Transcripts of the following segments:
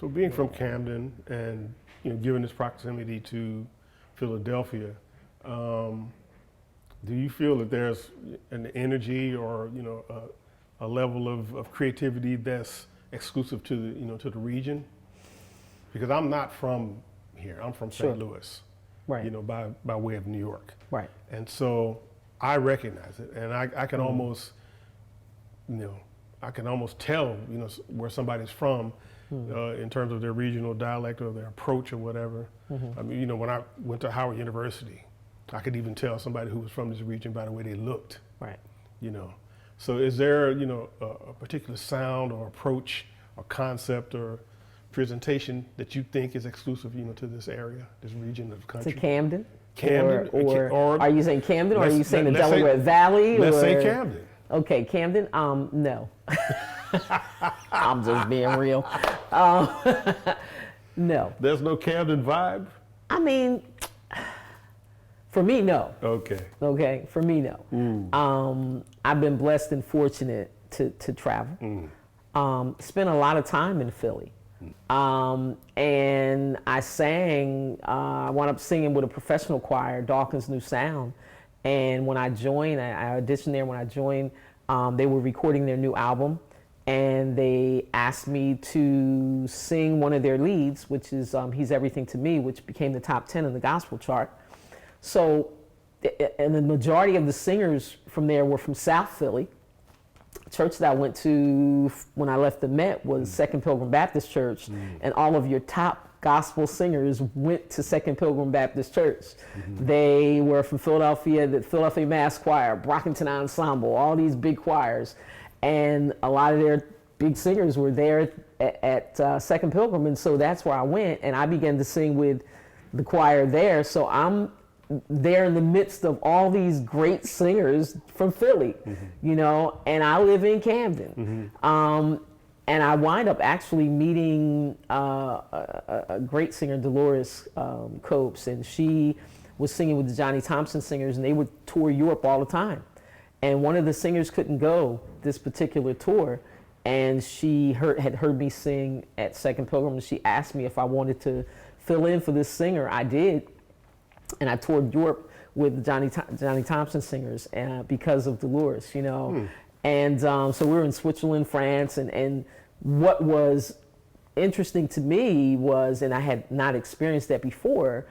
So being from Camden and given this proximity to Philadelphia, do you feel that there's an energy or a level of creativity that's exclusive to the region? Because I'm not from here. I'm from Sure. St. Louis, Right. by way of New York, Right. and so I recognize it, and I can almost tell where somebody's from in terms of their regional dialect or their approach or whatever. I mean, when I went to Howard University, I could even tell somebody who was from this region by the way they looked. Right. So is there a particular sound or approach or concept or presentation that you think is exclusive to this area, this region of the country? To Camden? Camden, or are you saying Camden, or are you saying the let's say- Delaware Valley? Let's or? say Camden. Okay, Camden. No. I'm just being real. No. There's no Camden vibe? I mean, for me, no. Okay. Okay, for me, no. I've been blessed and fortunate to travel. Spent a lot of time in Philly. And I sang, I wound up singing with a professional choir, Dawkins New Sound. And when I joined, I auditioned there. When I joined, they were recording their new album. And they asked me to sing one of their leads, which is He's Everything to Me, which became the top 10 in the gospel chart. So, and the majority of the singers from there were from South Philly. The church that I went to when I left the Met was Second Pilgrim Baptist Church, and all of your top gospel singers went to Second Pilgrim Baptist Church. They were from Philadelphia, the Philadelphia Mass Choir, Brockington Ensemble, all these big choirs, and a lot of their big singers were there at Second Pilgrim, and so that's where I went, and I began to sing with the choir there. So I'm there in the midst of all these great singers from Philly, and I live in Camden. And I wind up actually meeting a great singer, Dolores Copes, and she was singing with the Johnny Thompson Singers, and they would tour Europe all the time. And one of the singers couldn't go this particular tour, and she had heard me sing at Second Pilgrim, and she asked me if I wanted to fill in for this singer. I did, and I toured Europe with Johnny Thompson Singers because of Dolores, And so we were in Switzerland, France, and what was interesting to me was, and I had not experienced that before,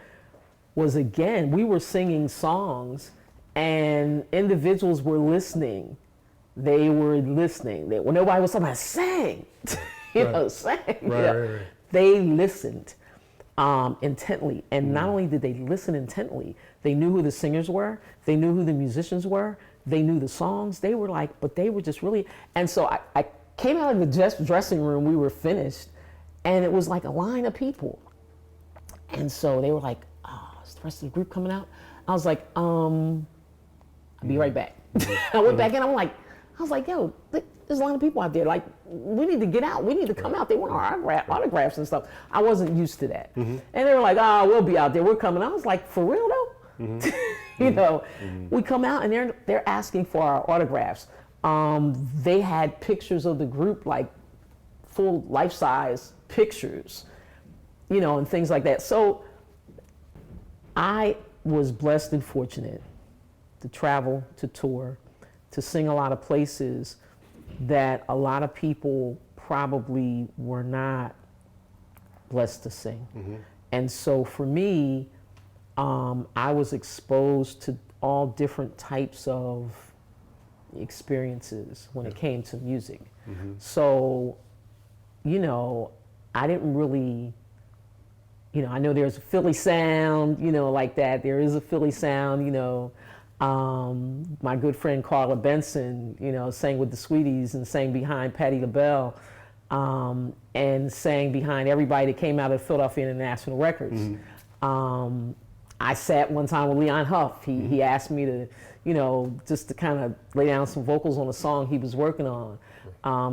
was again, we were singing songs and individuals were listening. They were listening. When nobody was talking about sang, sang. Right. They listened intently. And not only did they listen intently, they knew who the singers were. They knew who the musicians were. They knew the songs. They were but they were just really, and so I came out of the dressing room, we were finished, and it was like a line of people. And so they were like, is the rest of the group coming out? I was like, I'll be right back. I went back in, I was like, yo, there's a lot of people out there. Like, we need to get out. We need to come out. They want our autographs and stuff. I wasn't used to that. And they were like, we'll be out there. We're coming. I was like, for real though? We come out and they're asking for our autographs. They had pictures of the group, like full life-size pictures, and things like that. So I was blessed and fortunate to travel, to tour, to sing a lot of places that a lot of people probably were not blessed to sing. And so for me, I was exposed to all different types of experiences when it came to music. So, I didn't really, I know there's a Philly sound, like that. There is a Philly sound, my good friend Carla Benson, sang with the Sweeties and sang behind Patti LaBelle, and sang behind everybody that came out of Philadelphia International Records. I sat one time with Leon Huff. He asked me to, just to kind of lay down some vocals on a song he was working on.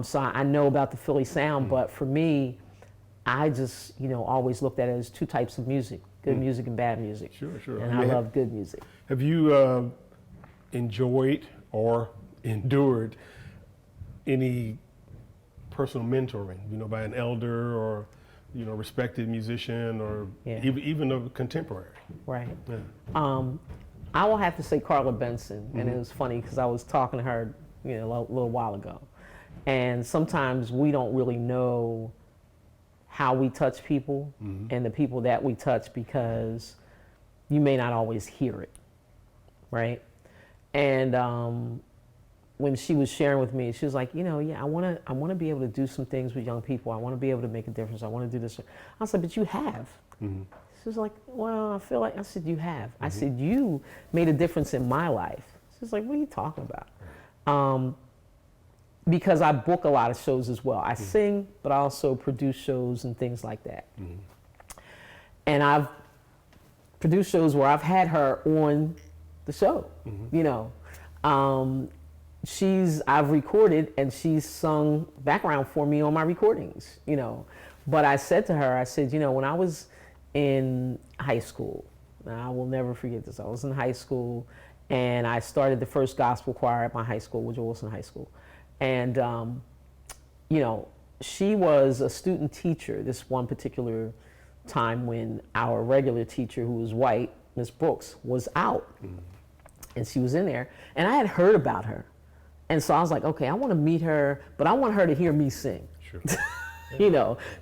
So I know about the Philly sound, but for me, I just, always looked at it as two types of music, good music and bad music. Sure. And I love good music. Have you enjoyed or endured any personal mentoring, by an elder or, respected musician or Yeah. even a contemporary. Right. Yeah. I will have to say Carla Benson, and Mm-hmm. it was funny because I was talking to her, a little while ago, and sometimes we don't really know how we touch people Mm-hmm. and the people that we touch because you may not always hear it, right? And when she was sharing with me, she was like, yeah, I want to be able to do some things with young people. I want to be able to make a difference. I want to do this. I said, but you have. Mm-hmm. She was like, well, I feel like, I said, you have. I said, you made a difference in my life. She was like, what are you talking about? Because I book a lot of shows as well. I sing, but I also produce shows and things like that. And I've produced shows where I've had her on the show, I've recorded and she's sung background for me on my recordings, But I said to her, I said, when I was in high school, now I will never forget this. I was in high school and I started the first gospel choir at my high school, Woodrow Wilson High School. And, she was a student teacher this one particular time when our regular teacher, who was white, Miss Brooks, was out. And she was in there. And I had heard about her. And so I was like, okay, I want to meet her, but I want her to hear me sing. Sure.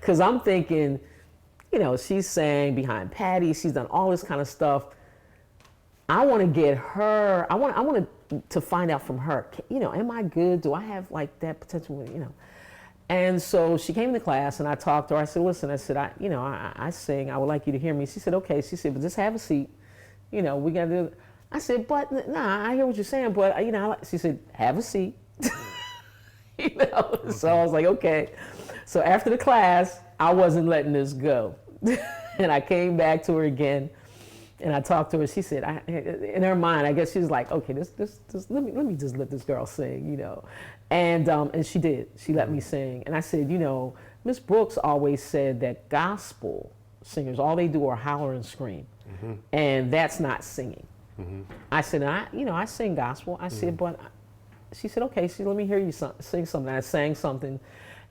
Because I'm thinking, she's sang behind Patty. She's done all this kind of stuff. I want to get her, I want to find out from her, am I good? Do I have like that potential, And so she came to class and I talked to her. I said, listen, I said, I sing. I would like you to hear me. She said, okay. She said, but just have a seat. We got to do it. I said, but nah, I hear what you're saying, but she said, have a seat. So I was like, okay. So after the class, I wasn't letting this go. And I came back to her again and I talked to her. She said, in her mind, I guess she was like, okay, let me just let this girl sing, And she did. She let me sing. And I said, Miss Brooks always said that gospel singers, all they do are holler and scream. And that's not singing. I said, I sing gospel. I said, but she said, okay, let me hear you sing something. I sang something.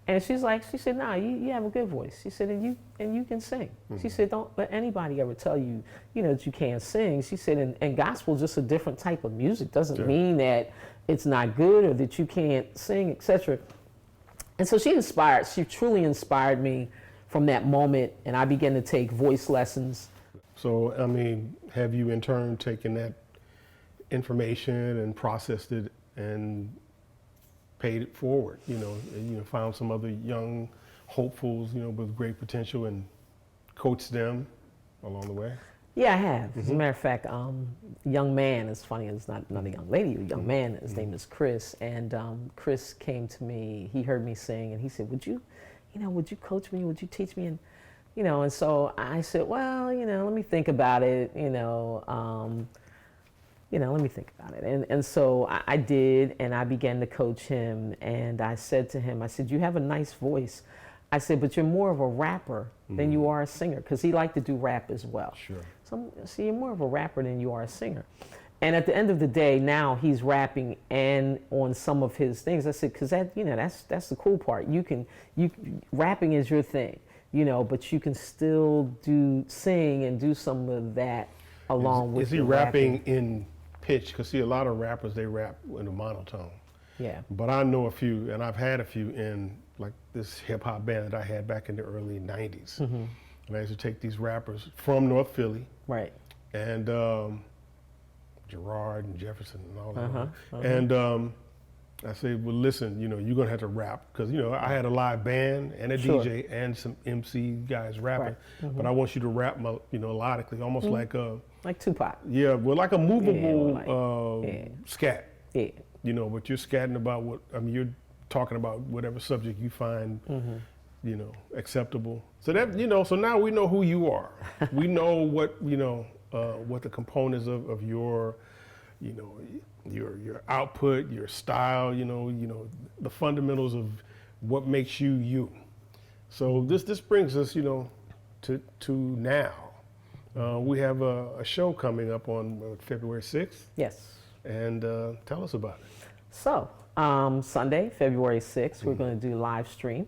And she said, nah, you have a good voice. She said, and you can sing. She said, don't let anybody ever tell you, that you can't sing. She said, and gospel is just a different type of music. Doesn't mean that it's not good or that you can't sing, etc. And so she truly inspired me from that moment. And I began to take voice lessons. So, have you in turn taken that information and processed it and paid it forward, and, found some other young hopefuls, with great potential and coached them along the way? Yeah, I have. As a matter of fact, young man, it's funny, it's not a young lady, a young man, his name is Chris. And Chris came to me, he heard me sing and he said, would you coach me? Would you teach me? And so I said, well, let me think about it, let me think about it. And so I did, and I began to coach him. And I said to him, I said, you have a nice voice. I said, but you're more of a rapper than you are a singer, because he liked to do rap as well. Sure. So you're more of a rapper than you are a singer. And at the end of the day, now he's rapping and on some of his things. I said, because that's the cool part. Rapping is your thing. But you can still sing and do some of that along with. Is he rapping in pitch? Because see, a lot of rappers, they rap in a monotone. Yeah. But I know a few, and I've had a few in like this hip hop band that I had back in the early '90s. And I used to take these rappers from North Philly, right, and Gerard and Jefferson and all that. And I say, well, listen, you're gonna have to rap, because I had a live band and a DJ and some MC guys rapping, but I want you to rap, melodically, almost like Tupac. Yeah, well, like a movable scat. Yeah. But you're scatting about you're talking about whatever subject you find, acceptable. So that so now we know who you are. We know what the components of your your output, your style, the fundamentals of what makes you you. So this brings us, to now. We have a show coming up on February 6th. Yes. And tell us about it. So Sunday, February 6th, we're going to do live stream.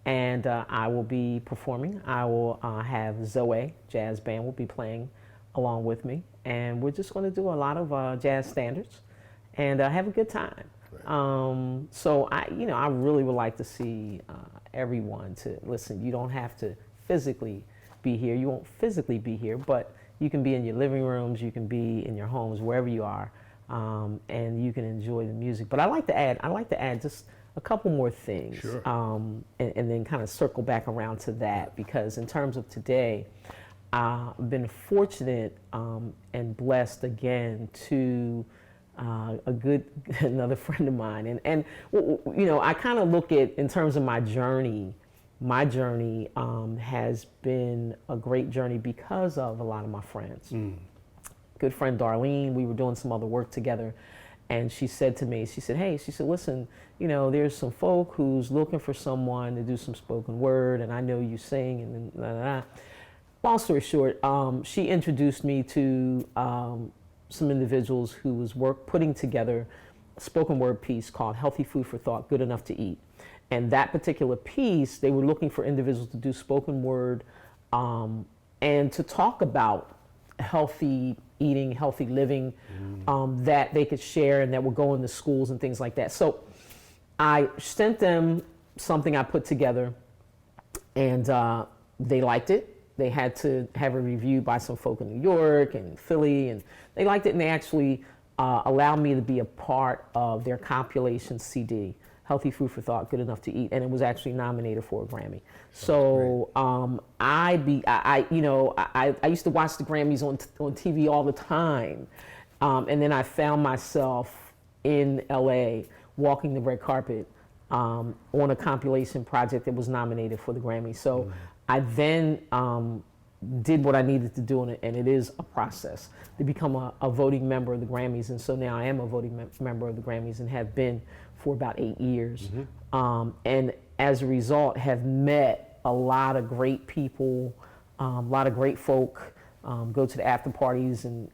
and I will be performing. I will have Zoe Jazz Band will be playing along with me, and we're just going to do a lot of jazz standards and have a good time. So I really would like to see everyone to listen. You don't have to physically be here. You won't physically be here, but you can be in your living rooms, you can be in your homes, wherever you are, and you can enjoy the music. But I like to add just a couple more things, Sure. and then kind of circle back around to that, because in terms of today, I've been fortunate and blessed again to another friend of mine, and I kind of look at, in terms of my journey has been a great journey because of a lot of my friends. Good friend Darlene, we were doing some other work together, and she said to me, hey, listen, there's some folk who's looking for someone to do some spoken word, and I know you sing, and blah, blah, blah. Long story short, she introduced me to some individuals who was putting together a spoken word piece called Healthy Food for Thought, Good Enough to Eat. And that particular piece, they were looking for individuals to do spoken word and to talk about healthy eating, healthy living, that they could share and that would go into schools and things like that. So I sent them something I put together, and they liked it. They had to have it reviewed by some folk in New York and Philly, and they liked it, and they actually allowed me to be a part of their compilation CD, Healthy Food for Thought, Good Enough to Eat, and it was actually nominated for a Grammy. So I used to watch the Grammys on TV all the time, and then I found myself in LA walking the red carpet on a compilation project that was nominated for the Grammy. So I then did what I needed to do, and it is a process to become a voting member of the Grammys. And so now I am a voting member of the Grammys and have been for about 8 years. And as a result, have met a lot of great people, a lot of great folk, go to the after parties and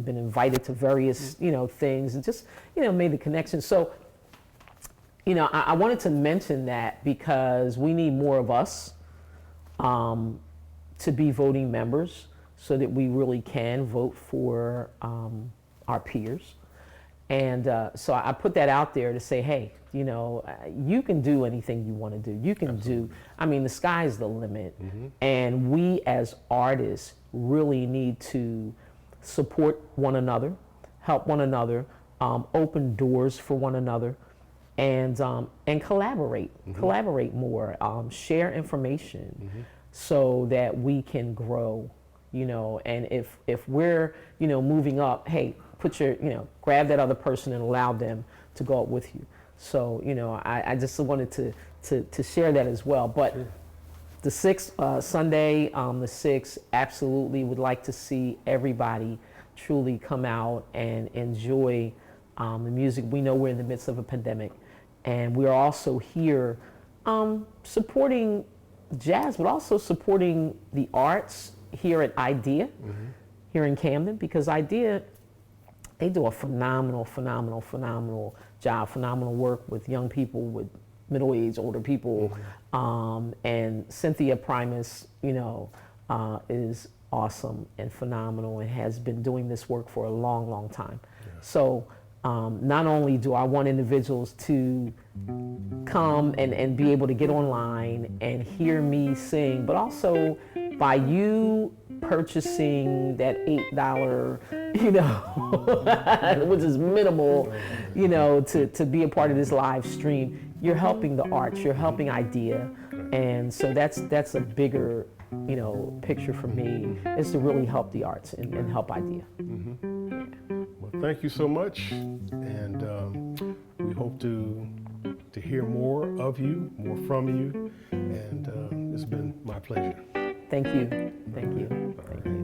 been invited to various, things, and just, made the connection. So, I wanted to mention that because we need more of us to be voting members so that we really can vote for our peers. And so I put that out there to say, hey, you can do anything you want to do. You can do, the sky's the limit. And we as artists really need to support one another, help one another, open doors for one another, and collaborate more, share information so that we can grow, and if we're, moving up, hey, put your, grab that other person and allow them to go up with you. So, I just wanted to share that as well. But the 6th, Sunday, the 6th, absolutely would like to see everybody truly come out and enjoy the music. We know we're in the midst of a pandemic, and we're also here supporting jazz, but also supporting the arts here at IDEA, here in Camden, because IDEA, they do a phenomenal job, phenomenal work with young people, with middle-aged, older people, and Cynthia Primus, is awesome and phenomenal and has been doing this work for a long time. So not only do I want individuals to come and be able to get online and hear me sing, but also by you purchasing that $8, which is minimal, to be a part of this live stream, you're helping the arts, you're helping IDEA. And so that's a bigger, picture for me, is to really help the arts and help IDEA. Well, thank you so much, and we hope to hear more of you, more from you, and it's been my pleasure. Thank you. Thank you. Thank you.